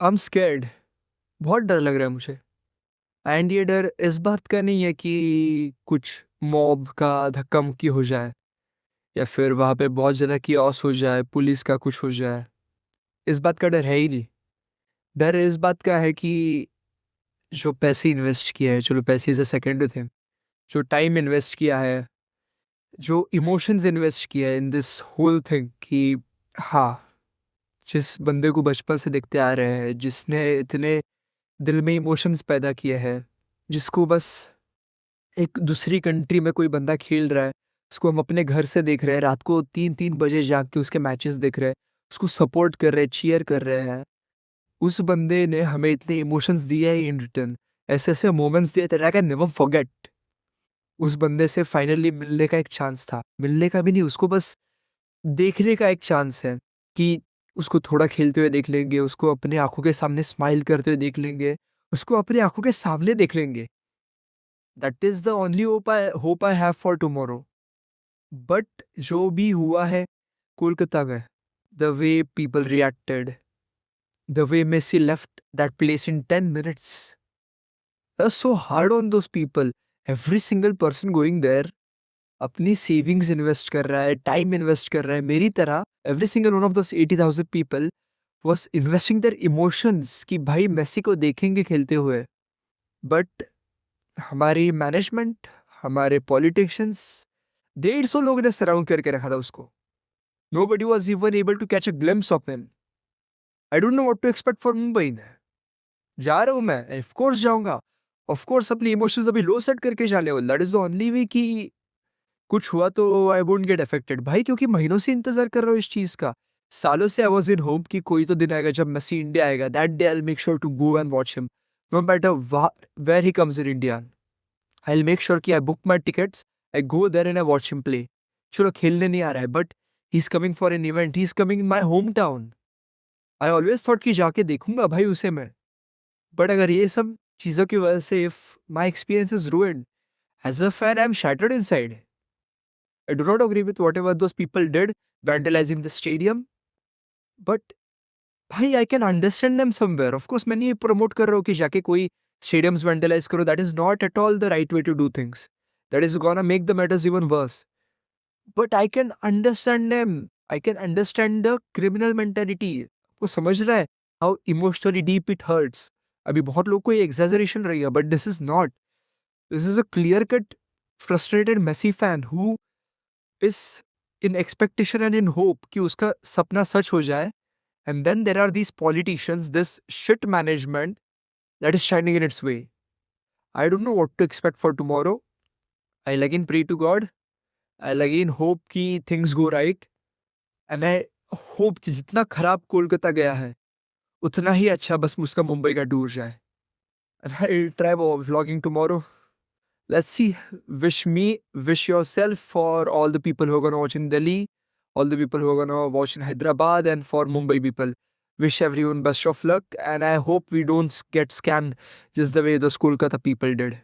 I am scared. बहुत डर लग रहा है मुझे। एंड ये डर इस बात का नहीं है कि कुछ मॉब का धक्का मुक्की हो जाए या फिर वहाँ पे बहुत ज़्यादा किओस हो जाए, पुलिस का कुछ हो जाए। इस बात का डर है ही नहीं। डर इस बात का है कि जो पैसे इन्वेस्ट किया है, चलो पैसे इज़ अ सेकेंडरी थिंग, जो टाइम इन्वेस्ट किया है, जो इमोशंस इन्वेस्ट किया है इन दिस होल थिंग कि हाँ, जिस बंदे को बचपन से देखते आ रहे हैं, जिसने इतने दिल में इमोशंस पैदा किए हैं, जिसको बस एक दूसरी कंट्री में कोई बंदा खेल रहा है, उसको हम अपने घर से देख रहे हैं, रात को 3-3 बजे जाग के उसके मैचेस देख रहे हैं, उसको सपोर्ट कर रहे हैं, चीयर कर रहे हैं। उस बंदे ने हमें इतने इमोशंस दिए हैं इन रिटर्न, ऐसे-ऐसे मोमेंट्स दिए थे आई कैन नेवर फॉरगेट। उस बंदे से फाइनली मिलने का एक चांस था, मिलने का भी नहीं, उसको बस देखने का एक चांस है कि उसको थोड़ा खेलते हुए देख लेंगे, उसको अपनी आँखों के सामने स्माइल करते हुए देख लेंगे, उसको अपनी आँखों के सामने देख लेंगे। That is the only hope I have for tomorrow. But जो भी हुआ है कोलकाता में, the way people reacted, the way Messi left that place in 10 minutes, that so hard on those people. Every single person going there अपनी savings invest कर रहा है, time invest कर रहा है, मेरी तरह every single one of those 80,000 people was investing their emotions कि भाई मेसी को देखेंगे खेलते हुए। बट हमारी मैनेजमेंट, हमारे पॉलिटिशियंस, 150 लोगों ने सराउंड करके रखा था उसको। Nobody was even able to catch a glimpse of him. I don't know what to expect from Mumbai. जा रहा हूँ मैं, ऑफ कोर्स जाऊंगा, ऑफ कोर्स अपनी इमोशंस अभी लो सेट करके जाने वाला, that is the only way कि कुछ हुआ तो आई वोंट गेट अफेक्टेड भाई, क्योंकि महीनों से इंतजार कर रहा हूँ इस चीज का। सालों से आई वाज इन होप कि कोई तो दिन आएगा जब मेसी इंडिया आएगा, that day I will make sure to go and watch him, no matter where he comes in India. I will make sure कि I book my tickets, I go there and I watch him play. चलो खेलने नहीं आ रहा है but he is coming for an event, he is coming in my home town. I always thought कि जाके देखूंगा भाई उसे मैं। बट अगर ये सब चीज़ों की वजह से if my experience is ruined, as a fan I'm shattered inside. I do not agree with whatever those people did, vandalizing the stadium. But भाई I can understand them somewhere. Of course मैं नहीं promote कर रहा हूँ कि जाके कोई stadiums vandalise करो, that is not at all the right way to do things, that is gonna make the matters even worse. But I can understand them, I can understand the criminal mentality. वो समझ रहा है how emotionally deep it hurts. अभी बहुत लोग को ये exaggeration रही है but this is not, this is a clear cut frustrated Messi fan who is in expectation and in hope कि उसका सपना सच हो जाए। And then there are these politicians, this shit management that is shining in its way. I don't know what to expect for tomorrow. I'll again pray to God. I'll again hope कि things go right. And I hope कि जितना खराब कोलकाता गया है उतना ही अच्छा बस उसका मुंबई का टूर जाए। And I'll try vlogging tomorrow. Let's see. Wish yourself for all the people who are gonna watch in Delhi, all the people who are gonna watch in Hyderabad, and for Mumbai people. Wish everyone best of luck, and I hope we don't get scammed just the way those Kolkata people did.